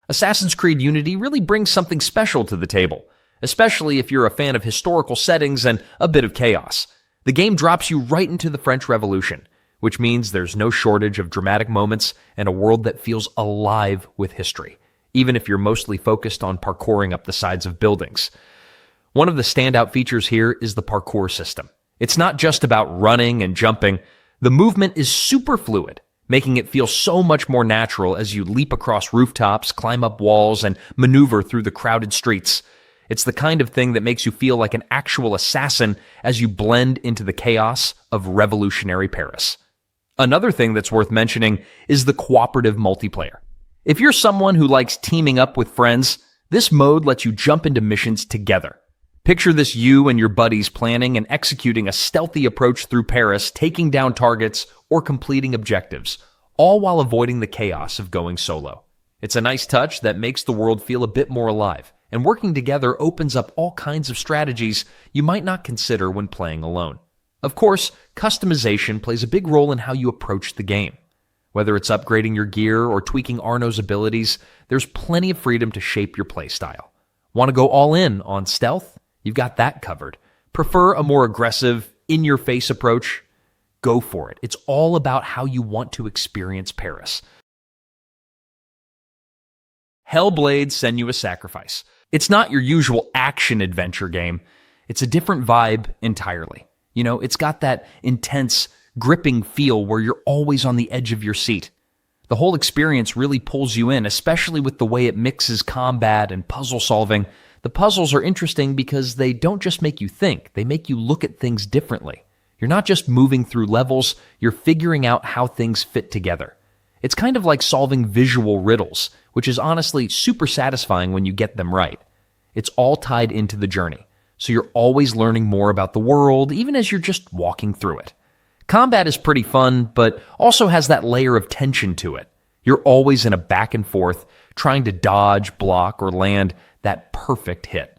Assassin's Creed Unity really brings something special to the table, especially if you're a fan of historical settings and a bit of chaos. The game drops you right into the French Revolution, which means there's no shortage of dramatic moments and a world that feels alive with history, even if you're mostly focused on parkouring up the sides of buildings. One of the standout features here is the parkour system. It's not just about running and jumping. The movement is super fluid, making it feel so much more natural as you leap across rooftops, climb up walls, and maneuver through the crowded streets. It's the kind of thing that makes you feel like an actual assassin as you blend into the chaos of revolutionary Paris. Another thing that's worth mentioning is the cooperative multiplayer. If you're someone who likes teaming up with friends, this mode lets you jump into missions together. Picture this you and your buddies planning and executing a stealthy approach through Paris, taking down targets or completing objectives, all while avoiding the chaos of going solo. It's a nice touch that makes the world feel a bit more alive, and working together opens up all kinds of strategies you might not consider when playing alone. Of course, customization plays a big role in how you approach the game. Whether it's upgrading your gear or tweaking Arno's abilities, there's plenty of freedom to shape your playstyle. Want to go all in on stealth? You've got that covered. Prefer a more aggressive, in-your-face approach? Go for it. It's all about how you want to experience Paris. Hellblade: Senua's Sacrifice. It's not your usual action-adventure game. It's a different vibe entirely. It's got that intense, gripping feel where you're always on the edge of your seat. The whole experience really pulls you in, especially with the way it mixes combat and puzzle solving. The puzzles are interesting because they don't just make you think, they make you look at things differently. You're not just moving through levels, you're figuring out how things fit together. It's kind of like solving visual riddles, which is honestly super satisfying when you get them right. It's all tied into the journey, so you're always learning more about the world, even as you're just walking through it. Combat is pretty fun, but also has that layer of tension to it. You're always in a back and forth, trying to dodge, block, or land that perfect hit.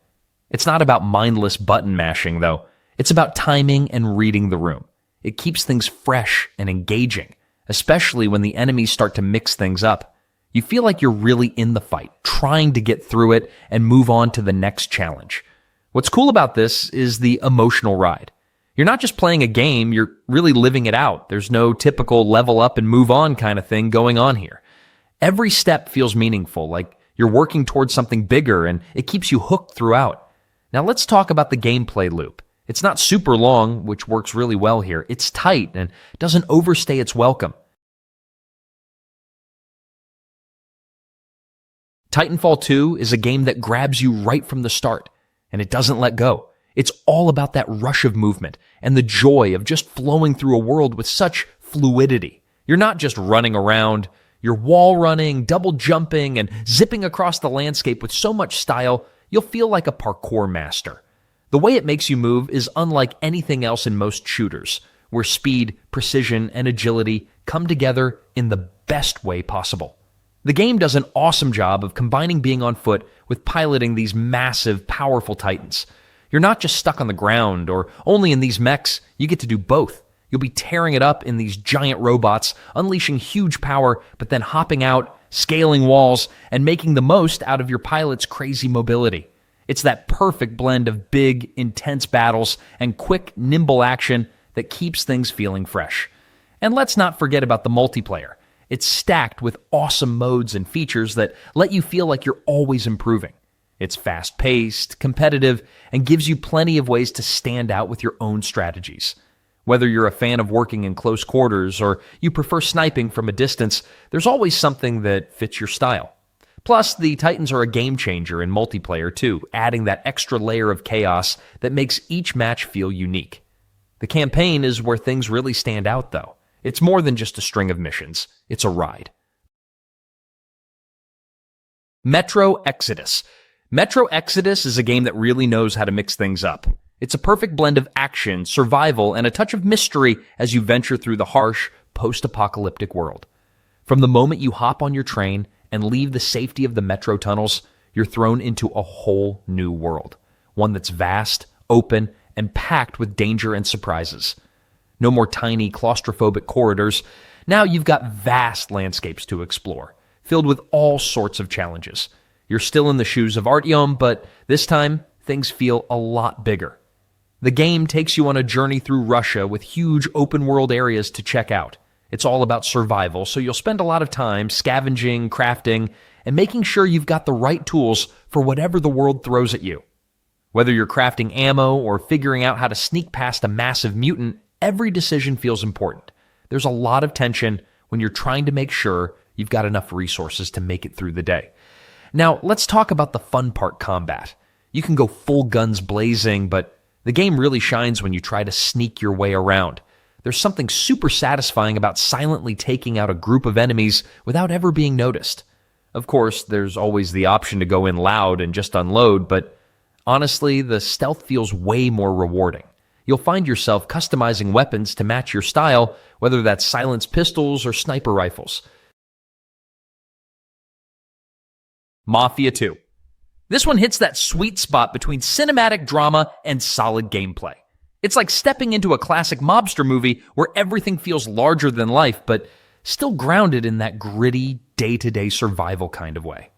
It's not about mindless button mashing, though. It's about timing and reading the room. It keeps things fresh and engaging, especially when the enemies start to mix things up. You feel like you're really in the fight, trying to get through it and move on to the next challenge. What's cool about this is the emotional ride. You're not just playing a game, you're really living it out. There's no typical level up and move on kind of thing going on here. Every step feels meaningful, like you're working towards something bigger, and it keeps you hooked throughout. Now let's talk about the gameplay loop. It's not super long, which works really well here. It's tight and doesn't overstay its welcome. Titanfall 2 is a game that grabs you right from the start, and it doesn't let go. It's all about that rush of movement and the joy of just flowing through a world with such fluidity. You're not just running around, you're wall running, double jumping, and zipping across the landscape with so much style, you'll feel like a parkour master. The way it makes you move is unlike anything else in most shooters, where speed, precision, and agility come together in the best way possible. The game does an awesome job of combining being on foot with piloting these massive, powerful titans. You're not just stuck on the ground or only in these mechs, you get to do both. You'll be tearing it up in these giant robots, unleashing huge power, but then hopping out, scaling walls, and making the most out of your pilot's crazy mobility. It's that perfect blend of big, intense battles and quick, nimble action that keeps things feeling fresh. And let's not forget about the multiplayer. It's stacked with awesome modes and features that let you feel like you're always improving. It's fast-paced, competitive, and gives you plenty of ways to stand out with your own strategies. Whether you're a fan of working in close quarters or you prefer sniping from a distance, there's always something that fits your style. Plus, the Titans are a game changer in multiplayer too, adding that extra layer of chaos that makes each match feel unique. The campaign is where things really stand out though. It's more than just a string of missions, it's a ride. Metro Exodus. Metro Exodus is a game that really knows how to mix things up. It's a perfect blend of action, survival, and a touch of mystery as you venture through the harsh, post-apocalyptic world. From the moment you hop on your train and leave the safety of the metro tunnels, you're thrown into a whole new world. One that's vast, open, and packed with danger and surprises. No more tiny, claustrophobic corridors. Now you've got vast landscapes to explore, filled with all sorts of challenges. You're still in the shoes of Artyom, but this time, things feel a lot bigger. The game takes you on a journey through Russia with huge open-world areas to check out. It's all about survival, so you'll spend a lot of time scavenging, crafting, and making sure you've got the right tools for whatever the world throws at you. Whether you're crafting ammo or figuring out how to sneak past a massive mutant, every decision feels important. There's a lot of tension when you're trying to make sure you've got enough resources to make it through the day. Now, let's talk about the fun part, combat. You can go full guns blazing, but the game really shines when you try to sneak your way around. There's something super satisfying about silently taking out a group of enemies without ever being noticed. Of course, there's always the option to go in loud and just unload, but honestly, the stealth feels way more rewarding. You'll find yourself customizing weapons to match your style, whether that's silenced pistols or sniper rifles. Mafia 2. This one hits that sweet spot between cinematic drama and solid gameplay. It's like stepping into a classic mobster movie where everything feels larger than life, but still grounded in that gritty, day-to-day survival kind of way.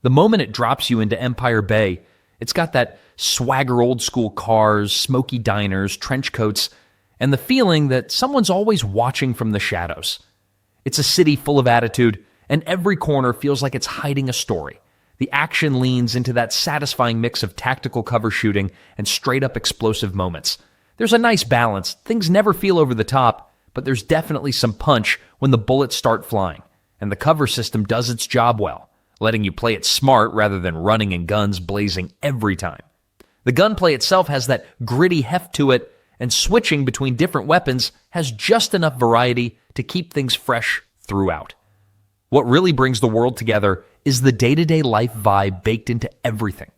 The moment it drops you into Empire Bay, it's got that swagger old-school cars, smoky diners, trench coats, and the feeling that someone's always watching from the shadows. It's a city full of attitude, and every corner feels like it's hiding a story. The action leans into that satisfying mix of tactical cover shooting and straight-up explosive moments. There's a nice balance. Things never feel over the top, but there's definitely some punch when the bullets start flying, and the cover system does its job well, letting you play it smart rather than running and guns blazing every time. The gunplay itself has that gritty heft to it, and switching between different weapons has just enough variety to keep things fresh throughout. What really brings the world together is the day-to-day life vibe baked into everything.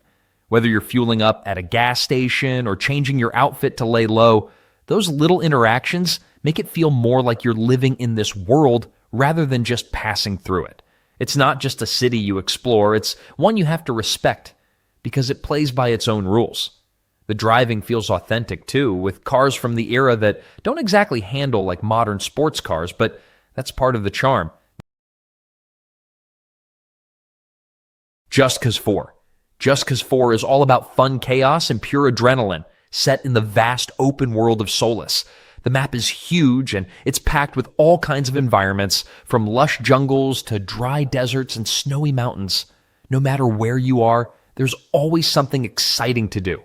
Whether you're fueling up at a gas station or changing your outfit to lay low, those little interactions make it feel more like you're living in this world rather than just passing through it. It's not just a city you explore, it's one you have to respect because it plays by its own rules. The driving feels authentic too, with cars from the era that don't exactly handle like modern sports cars, but that's part of the charm. Just Cause 4. Just Cause 4 is all about fun chaos and pure adrenaline, set in the vast open world of Solus. The map is huge, and it's packed with all kinds of environments, from lush jungles to dry deserts and snowy mountains. No matter where you are, there's always something exciting to do.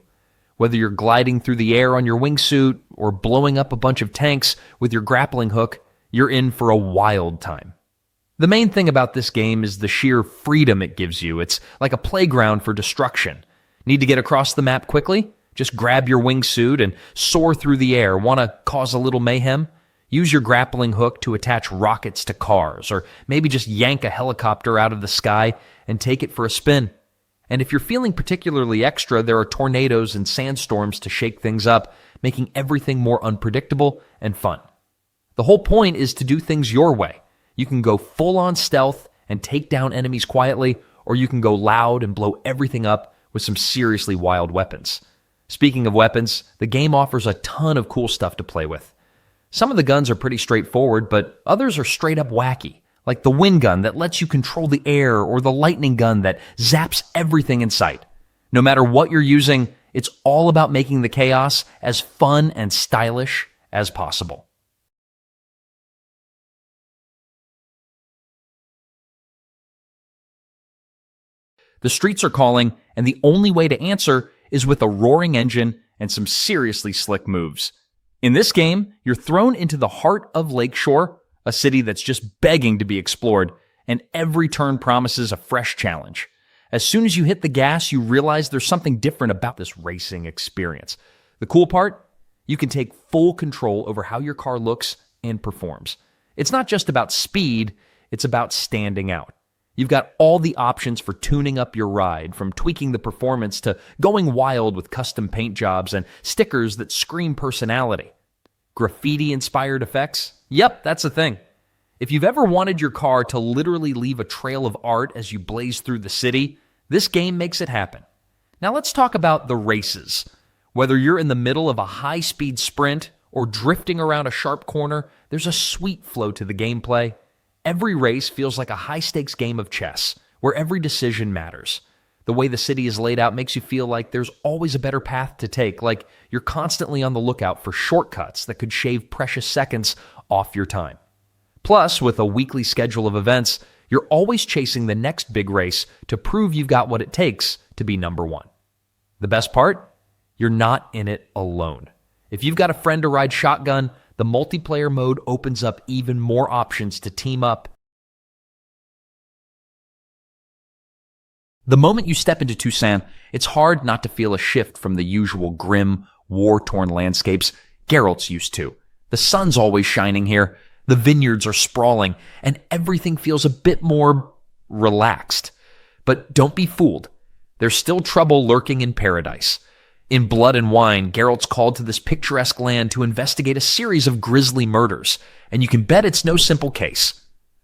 Whether you're gliding through the air on your wingsuit or blowing up a bunch of tanks with your grappling hook, you're in for a wild time. The main thing about this game is the sheer freedom it gives you. It's like a playground for destruction. Need to get across the map quickly? Just grab your wingsuit and soar through the air. Want to cause a little mayhem? Use your grappling hook to attach rockets to cars, or maybe just yank a helicopter out of the sky and take it for a spin. And if you're feeling particularly extra, there are tornadoes and sandstorms to shake things up, making everything more unpredictable and fun. The whole point is to do things your way. You can go full-on stealth and take down enemies quietly, or you can go loud and blow everything up with some seriously wild weapons. Speaking of weapons, the game offers a ton of cool stuff to play with. Some of the guns are pretty straightforward, but others are straight up wacky, like the wind gun that lets you control the air or the lightning gun that zaps everything in sight. No matter what you're using, it's all about making the chaos as fun and stylish as possible. The streets are calling, and the only way to answer is with a roaring engine and some seriously slick moves. In this game, you're thrown into the heart of Lakeshore, a city that's just begging to be explored, and every turn promises a fresh challenge. As soon as you hit the gas, you realize there's something different about this racing experience. The cool part? You can take full control over how your car looks and performs. It's not just about speed, it's about standing out. You've got all the options for tuning up your ride, from tweaking the performance to going wild with custom paint jobs and stickers that scream personality. Graffiti-inspired effects? Yep, that's a thing. If you've ever wanted your car to literally leave a trail of art as you blaze through the city, this game makes it happen. Now let's talk about the races. Whether you're in the middle of a high-speed sprint or drifting around a sharp corner, there's a sweet flow to the gameplay. Every race feels like a high-stakes game of chess, where every decision matters. The way the city is laid out makes you feel like there's always a better path to take, like you're constantly on the lookout for shortcuts that could shave precious seconds off your time. Plus, with a weekly schedule of events, you're always chasing the next big race to prove you've got what it takes to be number one. The best part? You're not in it alone. If you've got a friend to ride shotgun, the multiplayer mode opens up even more options to team up. The moment you step into Toussaint, it's hard not to feel a shift from the usual grim, war-torn landscapes Geralt's used to. The sun's always shining here, the vineyards are sprawling, and everything feels a bit more relaxed. But don't be fooled. There's still trouble lurking in paradise. In Blood and Wine, Geralt's called to this picturesque land to investigate a series of grisly murders, and you can bet it's no simple case.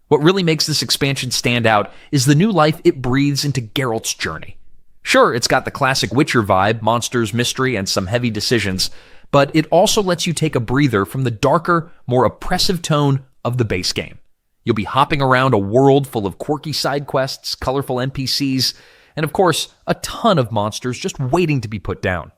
What really makes this expansion stand out is the new life it breathes into Geralt's journey. Sure, it's got the classic Witcher vibe, monsters, mystery, and some heavy decisions, but it also lets you take a breather from the darker, more oppressive tone of the base game. You'll be hopping around a world full of quirky side quests, colorful NPCs, and of course, a ton of monsters just waiting to be put down.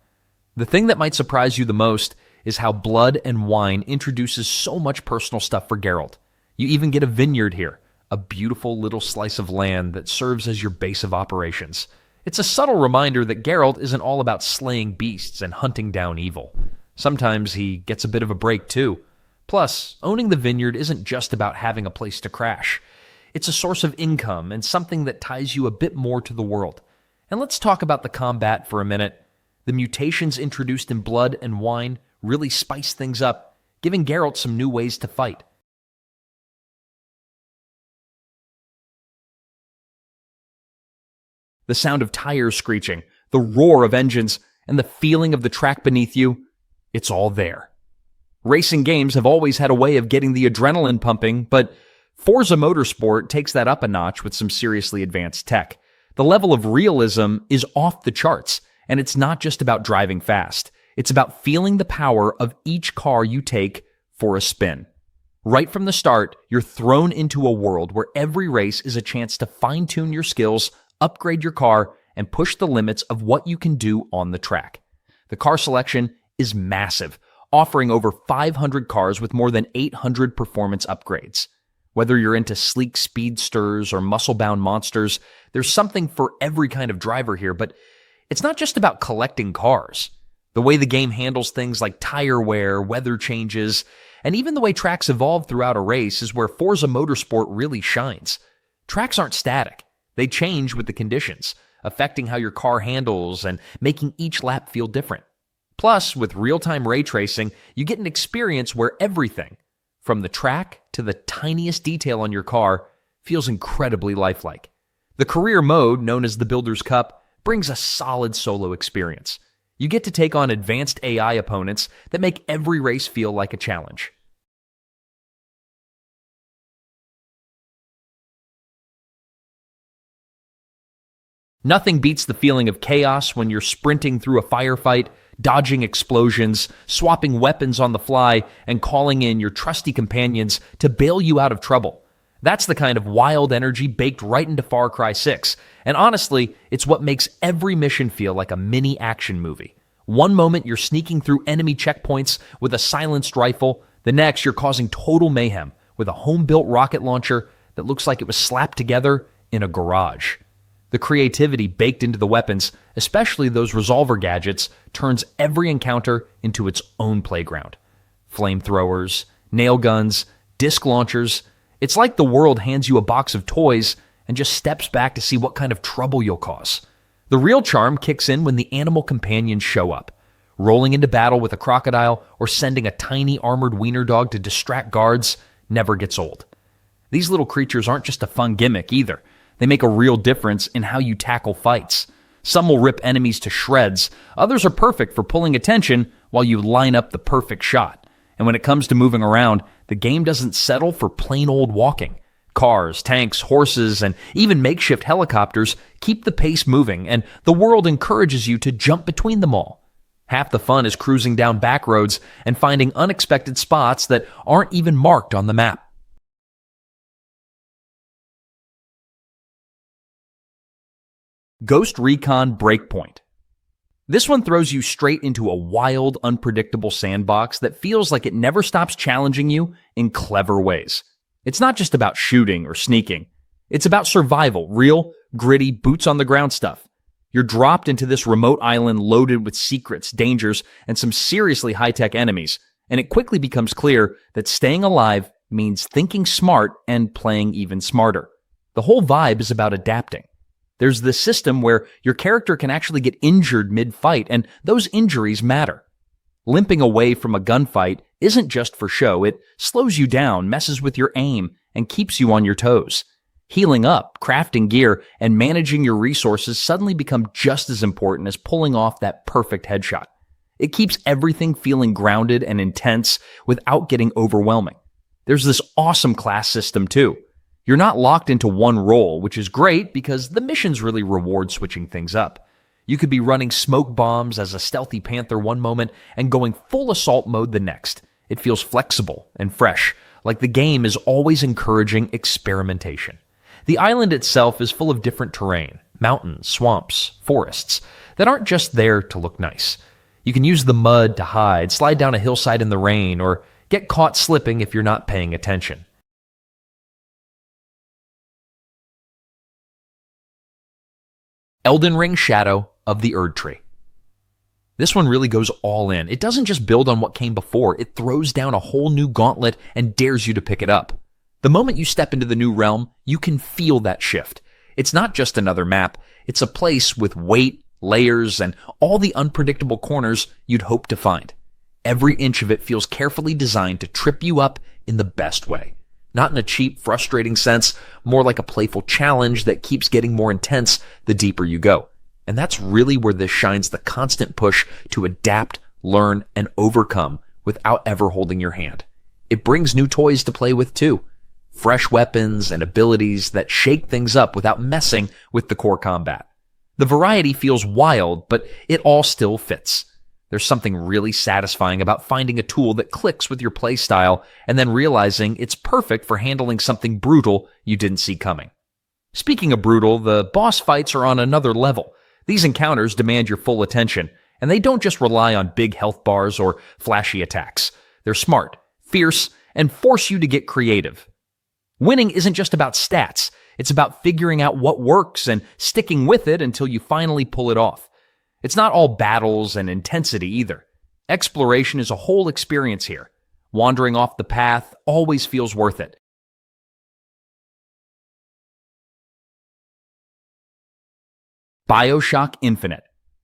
The thing that might surprise you the most is how Blood and Wine introduces so much personal stuff for Geralt. You even get a vineyard here, a beautiful little slice of land that serves as your base of operations. It's a subtle reminder that Geralt isn't all about slaying beasts and hunting down evil. Sometimes he gets a bit of a break too. Plus, owning the vineyard isn't just about having a place to crash. It's a source of income and something that ties you a bit more to the world. And let's talk about the combat for a minute. The mutations introduced in Blood and Wine really spice things up, giving Geralt some new ways to fight. The sound of tires screeching, the roar of engines, and the feeling of the track beneath you, it's all there. Racing games have always had a way of getting the adrenaline pumping, but Forza Motorsport takes that up a notch with some seriously advanced tech. The level of realism is off the charts, and it's not just about driving fast. It's about feeling the power of each car you take for a spin. Right from the start, you're thrown into a world where every race is a chance to fine-tune your skills, upgrade your car, and push the limits of what you can do on the track. The car selection is massive, offering over 500 cars with more than 800 performance upgrades. Whether you're into sleek speedsters or muscle-bound monsters, there's something for every kind of driver here, but it's not just about collecting cars. The way the game handles things like tire wear, weather changes, and even the way tracks evolve throughout a race is where Forza Motorsport really shines. Tracks aren't static. They change with the conditions, affecting how your car handles and making each lap feel different. Plus, with real-time ray tracing, you get an experience where everything, from the track to the tiniest detail on your car, feels incredibly lifelike. The career mode, known as the Builder's Cup, brings a solid solo experience. You get to take on advanced AI opponents that make every race feel like a challenge. Nothing beats the feeling of chaos when you're sprinting through a firefight, dodging explosions, swapping weapons on the fly, and calling in your trusty companions to bail you out of trouble. That's the kind of wild energy baked right into Far Cry 6, and honestly, it's what makes every mission feel like a mini action movie. One moment you're sneaking through enemy checkpoints with a silenced rifle, the next you're causing total mayhem with a home-built rocket launcher that looks like it was slapped together in a garage. The creativity baked into the weapons, especially those resolver gadgets, turns every encounter into its own playground. Flamethrowers, nail guns, disc launchers. It's like the world hands you a box of toys and just steps back to see what kind of trouble you'll cause. The real charm kicks in when the animal companions show up. Rolling into battle with a crocodile or sending a tiny armored wiener dog to distract guards never gets old. These little creatures aren't just a fun gimmick either. They make a real difference in how you tackle fights. Some will rip enemies to shreds. Others are perfect for pulling attention while you line up the perfect shot. And when it comes to moving around, the game doesn't settle for plain old walking. Cars, tanks, horses, and even makeshift helicopters keep the pace moving, and the world encourages you to jump between them all. Half the fun is cruising down back roads and finding unexpected spots that aren't even marked on the map. Ghost Recon Breakpoint. This one throws you straight into a wild, unpredictable sandbox that feels like it never stops challenging you in clever ways. It's not just about shooting or sneaking. It's about survival, real, gritty, boots-on-the-ground stuff. You're dropped into this remote island loaded with secrets, dangers, and some seriously high-tech enemies, and it quickly becomes clear that staying alive means thinking smart and playing even smarter. The whole vibe is about adapting. There's this system where your character can actually get injured mid-fight, and those injuries matter. Limping away from a gunfight isn't just for show. It slows you down, messes with your aim, and keeps you on your toes. Healing up, crafting gear, and managing your resources suddenly become just as important as pulling off that perfect headshot. It keeps everything feeling grounded and intense without getting overwhelming. There's this awesome class system too. You're not locked into one role, which is great because the missions really reward switching things up. You could be running smoke bombs as a stealthy panther one moment and going full assault mode the next. It feels flexible and fresh, like the game is always encouraging experimentation. The island itself is full of different terrain, mountains, swamps, forests, that aren't just there to look nice. You can use the mud to hide, slide down a hillside in the rain, or get caught slipping if you're not paying attention. Elden Ring Shadow of the Erdtree. This one really goes all in. It doesn't just build on what came before, it throws down a whole new gauntlet and dares you to pick it up. The moment you step into the new realm, you can feel that shift. It's not just another map, it's a place with weight, layers, and all the unpredictable corners you'd hope to find. Every inch of it feels carefully designed to trip you up in the best way. Not in a cheap, frustrating sense, more like a playful challenge that keeps getting more intense the deeper you go. And that's really where this shines the constant push to adapt, learn, and overcome without ever holding your hand. It brings new toys to play with too. Fresh weapons and abilities that shake things up without messing with the core combat. The variety feels wild, but it all still fits. There's something really satisfying about finding a tool that clicks with your playstyle and then realizing it's perfect for handling something brutal you didn't see coming. Speaking of brutal, the boss fights are on another level. These encounters demand your full attention, and they don't just rely on big health bars or flashy attacks. They're smart, fierce, and force you to get creative. Winning isn't just about stats. It's about figuring out what works and sticking with it until you finally pull it off. It's not all battles and intensity either. Exploration is a whole experience here. Wandering off the path always feels worth it. BioShock Infinite.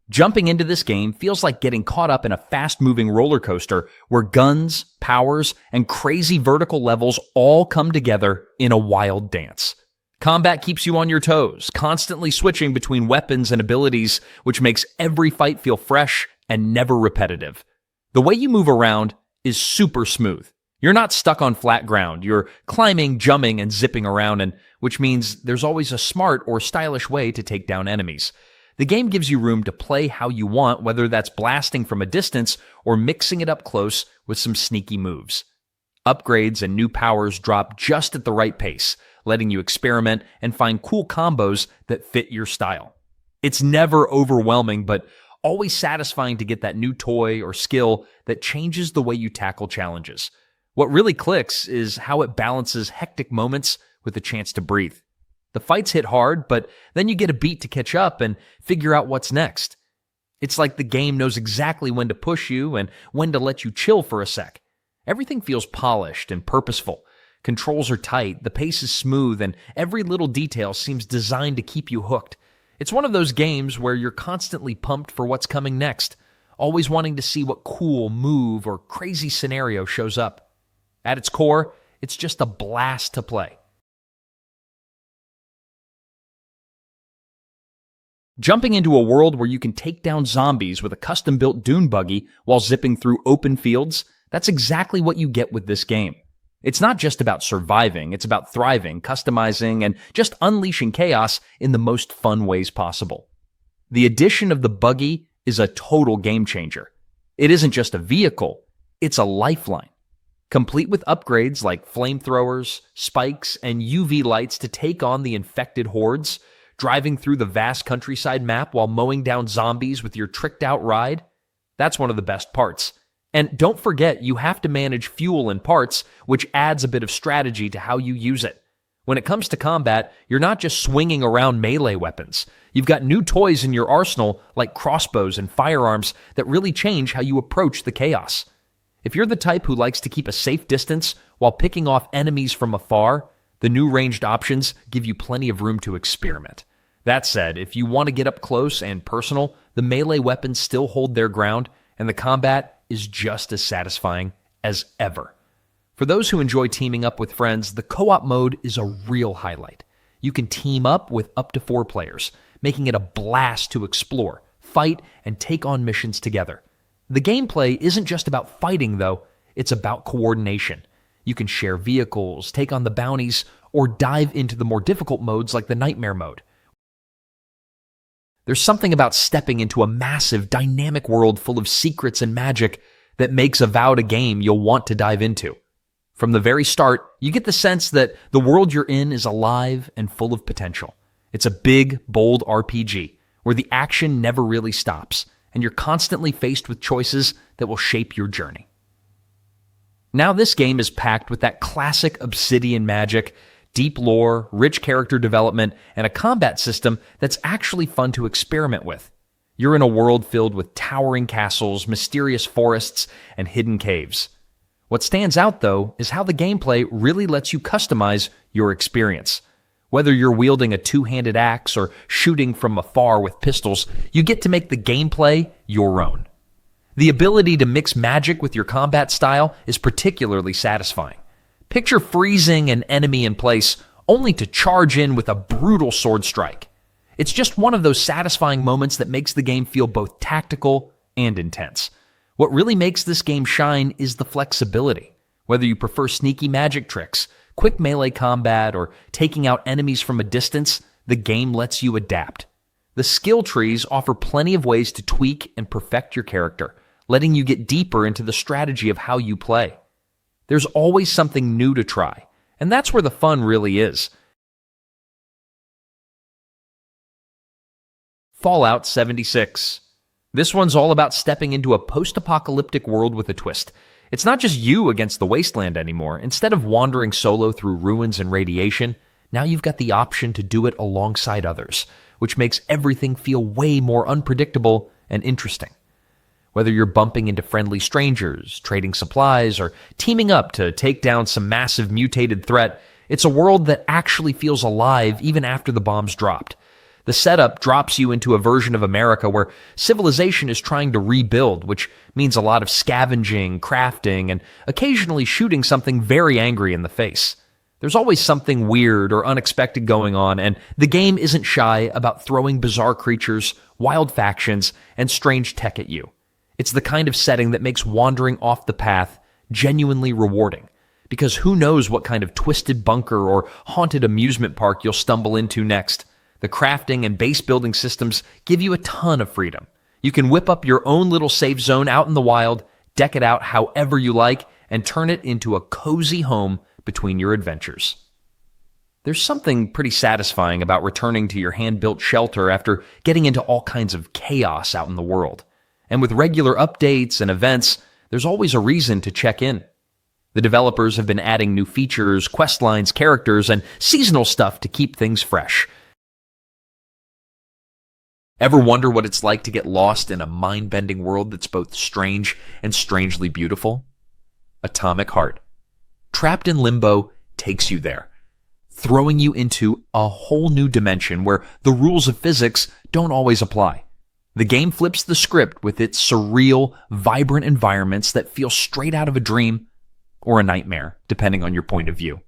Jumping into this game feels like getting caught up in a fast-moving roller coaster where guns, powers, and crazy vertical levels all come together in a wild dance. Combat keeps you on your toes, constantly switching between weapons and abilities, which makes every fight feel fresh and never repetitive. The way you move around is super smooth. You're not stuck on flat ground. You're climbing, jumping, and zipping around, and which means there's always a smart or stylish way to take down enemies. The game gives you room to play how you want, whether that's blasting from a distance or mixing it up close with some sneaky moves. Upgrades and new powers drop just at the right pace, letting you experiment and find cool combos that fit your style. It's never overwhelming, but always satisfying to get that new toy or skill that changes the way you tackle challenges. What really clicks is how it balances hectic moments with a chance to breathe. The fights hit hard, but then you get a beat to catch up and figure out what's next. It's like the game knows exactly when to push you and when to let you chill for a sec. Everything feels polished and purposeful. Controls are tight, the pace is smooth, and every little detail seems designed to keep you hooked. It's one of those games where you're constantly pumped for what's coming next, always wanting to see what cool move or crazy scenario shows up. At its core, it's just a blast to play. Jumping into a world where you can take down zombies with a custom-built dune buggy while zipping through open fields, that's exactly what you get with this game. It's not just about surviving, it's about thriving, customizing, and just unleashing chaos in the most fun ways possible. The addition of the buggy is a total game changer. It isn't just a vehicle, it's a lifeline. Complete with upgrades like flamethrowers, spikes, and UV lights to take on the infected hordes, driving through the vast countryside map while mowing down zombies with your tricked-out ride? That's one of the best parts. And don't forget, you have to manage fuel and parts, which adds a bit of strategy to how you use it. When it comes to combat, you're not just swinging around melee weapons. You've got new toys in your arsenal, like crossbows and firearms, that really change how you approach the chaos. If you're the type who likes to keep a safe distance while picking off enemies from afar, the new ranged options give you plenty of room to experiment. That said, if you want to get up close and personal, the melee weapons still hold their ground, and the combat is just as satisfying as ever. For those who enjoy teaming up with friends, the co-op mode is a real highlight. You can team up with up to 4 players, making it a blast to explore, fight, and take on missions together. The gameplay isn't just about fighting, though. It's about coordination. You can share vehicles, take on the bounties, or dive into the more difficult modes like the Nightmare mode. There's something about stepping into a massive, dynamic world full of secrets and magic that makes Avowed a game you'll want to dive into. From the very start, you get the sense that the world you're in is alive and full of potential. It's a big, bold RPG, where the action never really stops, and you're constantly faced with choices that will shape your journey. Now this game is packed with that classic Obsidian magic, deep lore, rich character development, and a combat system that's actually fun to experiment with. You're in a world filled with towering castles, mysterious forests, and hidden caves. What stands out, though, is how the gameplay really lets you customize your experience. Whether you're wielding a two-handed axe or shooting from afar with pistols, you get to make the gameplay your own. The ability to mix magic with your combat style is particularly satisfying. Picture freezing an enemy in place only to charge in with a brutal sword strike. It's just one of those satisfying moments that makes the game feel both tactical and intense. What really makes this game shine is the flexibility. Whether you prefer sneaky magic tricks, quick melee combat, or taking out enemies from a distance, the game lets you adapt. The skill trees offer plenty of ways to tweak and perfect your character, letting you get deeper into the strategy of how you play. There's always something new to try, and that's where the fun really is. Fallout 76. This one's all about stepping into a post-apocalyptic world with a twist. It's not just you against the wasteland anymore. Instead of wandering solo through ruins and radiation, now you've got the option to do it alongside others, which makes everything feel way more unpredictable and interesting. Whether you're bumping into friendly strangers, trading supplies, or teaming up to take down some massive mutated threat, it's a world that actually feels alive even after the bombs dropped. The setup drops you into a version of America where civilization is trying to rebuild, which means a lot of scavenging, crafting, and occasionally shooting something very angry in the face. There's always something weird or unexpected going on, and the game isn't shy about throwing bizarre creatures, wild factions, and strange tech at you. It's the kind of setting that makes wandering off the path genuinely rewarding, because who knows what kind of twisted bunker or haunted amusement park you'll stumble into next. The crafting and base building systems give you a ton of freedom. You can whip up your own little safe zone out in the wild, deck it out however you like, and turn it into a cozy home between your adventures. There's something pretty satisfying about returning to your hand-built shelter after getting into all kinds of chaos out in the world. And with regular updates and events, there's always a reason to check in. The developers have been adding new features, quest lines, characters, and seasonal stuff to keep things fresh. Ever wonder what it's like to get lost in a mind-bending world that's both strange and strangely beautiful? Atomic Heart. Trapped in Limbo takes you there, throwing you into a whole new dimension where the rules of physics don't always apply. The game flips the script with its surreal, vibrant environments that feel straight out of a dream or a nightmare, depending on your point of view.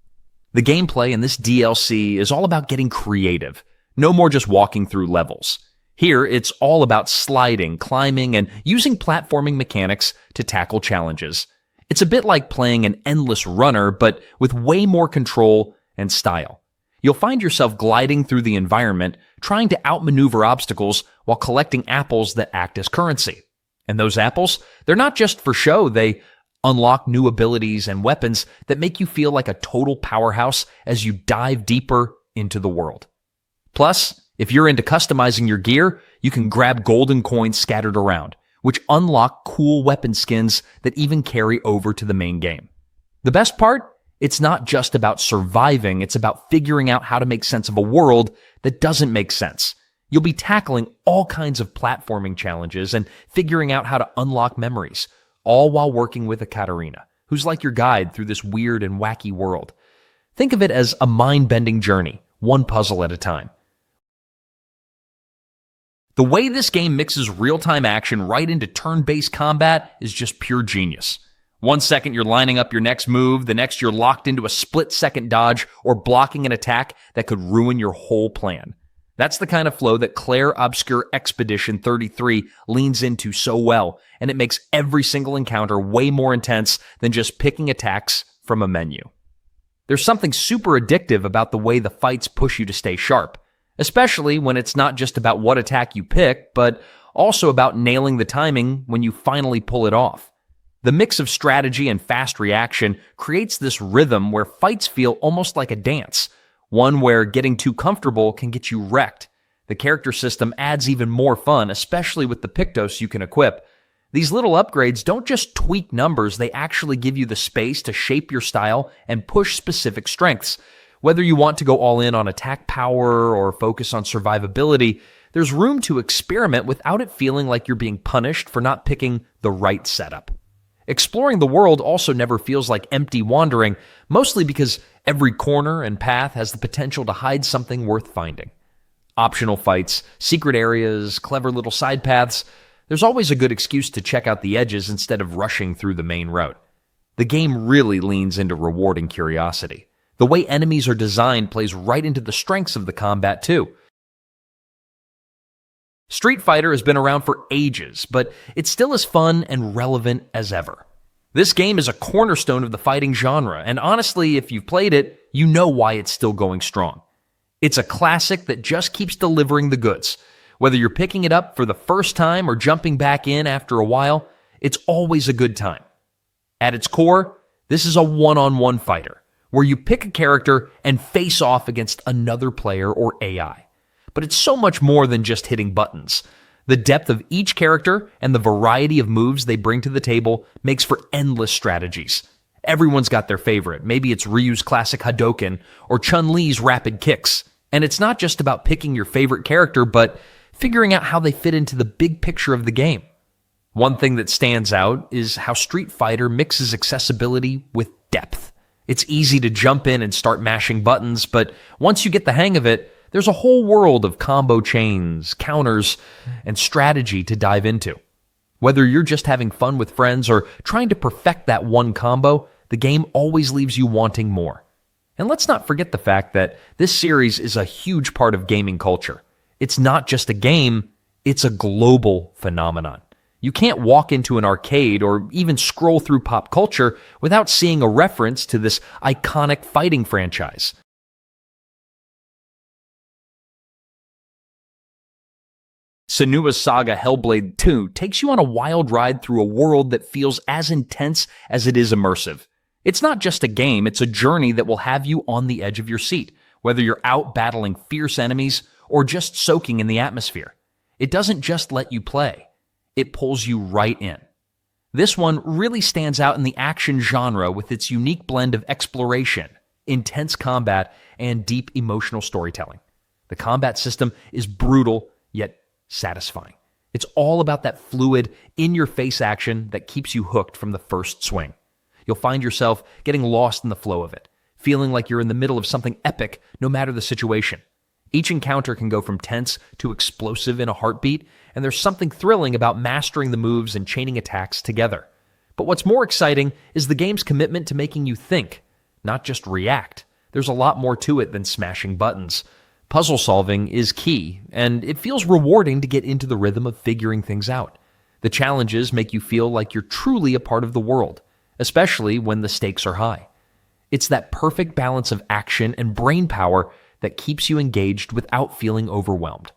The gameplay in this DLC is all about getting creative, no more just walking through levels. Here, it's all about sliding, climbing, and using platforming mechanics to tackle challenges. It's a bit like playing an endless runner, but with way more control and style. You'll find yourself gliding through the environment, trying to outmaneuver obstacles while collecting apples that act as currency. And those apples, they're not just for show, they unlock new abilities and weapons that make you feel like a total powerhouse as you dive deeper into the world. Plus, If you're into customizing your gear, you can grab golden coins scattered around, which unlock cool weapon skins that even carry over to the main game. The best part? It's not just about surviving, it's about figuring out how to make sense of a world that doesn't make sense. You'll be tackling all kinds of platforming challenges and figuring out how to unlock memories, all while working with Ekaterina, who's like your guide through this weird and wacky world. Think of it as a mind-bending journey, one puzzle at a time. The way this game mixes real-time action right into turn-based combat is just pure genius. 1 second you're lining up your next move, the next you're locked into a split-second dodge or blocking an attack that could ruin your whole plan. That's the kind of flow that Claire Obscure Expedition 33 leans into so well, and it makes every single encounter way more intense than just picking attacks from a menu. There's something super addictive about the way the fights push you to stay sharp, especially when it's not just about what attack you pick, but also about nailing the timing when you finally pull it off. The mix of strategy and fast reaction creates this rhythm where fights feel almost like a dance, one where getting too comfortable can get you wrecked. The character system adds even more fun, especially with the Pictos you can equip. These little upgrades don't just tweak numbers, they actually give you the space to shape your style and push specific strengths. Whether you want to go all in on attack power or focus on survivability, there's room to experiment without it feeling like you're being punished for not picking the right setup. Exploring the world also never feels like empty wandering, mostly because every corner and path has the potential to hide something worth finding. Optional fights, secret areas, clever little side paths, there's always a good excuse to check out the edges instead of rushing through the main route. The game really leans into rewarding curiosity. The way enemies are designed plays right into the strengths of the combat too. Street Fighter has been around for ages, but it's still as fun and relevant as ever. This game is a cornerstone of the fighting genre, and honestly, if you've played it, you know why it's still going strong. It's a classic that just keeps delivering the goods. Whether you're picking it up for the first time or jumping back in after a while, it's always a good time. At its core, this is a one-on-one fighter, where you pick a character and face off against another player or AI. But it's so much more than just hitting buttons. The depth of each character and the variety of moves they bring to the table makes for endless strategies. Everyone's got their favorite. Maybe it's Ryu's classic Hadouken or Chun-Li's rapid kicks. And it's not just about picking your favorite character, but figuring out how they fit into the big picture of the game. One thing that stands out is how Street Fighter mixes accessibility with depth. It's easy to jump in and start mashing buttons, but once you get the hang of it, there's a whole world of combo chains, counters, and strategy to dive into. Whether you're just having fun with friends or trying to perfect that one combo, the game always leaves you wanting more. And let's not forget the fact that this series is a huge part of gaming culture. It's not just a game, it's a global phenomenon. You can't walk into an arcade or even scroll through pop culture without seeing a reference to this iconic fighting franchise. Senua's Saga Hellblade 2 takes you on a wild ride through a world that feels as intense as it is immersive. It's not just a game, it's a journey that will have you on the edge of your seat, whether you're out battling fierce enemies or just soaking in the atmosphere. It doesn't just let you play, it pulls you right in. This one really stands out in the action genre with its unique blend of exploration, intense combat, and deep emotional storytelling. The combat system is brutal, yet satisfying. It's all about that fluid, in-your-face action that keeps you hooked from the first swing. You'll find yourself getting lost in the flow of it, feeling like you're in the middle of something epic no matter the situation. Each encounter can go from tense to explosive in a heartbeat, and there's something thrilling about mastering the moves and chaining attacks together. But what's more exciting is the game's commitment to making you think, not just react. There's a lot more to it than smashing buttons. Puzzle solving is key, and it feels rewarding to get into the rhythm of figuring things out. The challenges make you feel like you're truly a part of the world, especially when the stakes are high. It's that perfect balance of action and brain power that keeps you engaged without feeling overwhelmed.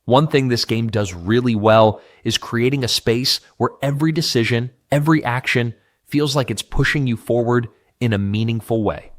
One thing this game does really well is creating a space where every decision, every action feels like it's pushing you forward in a meaningful way.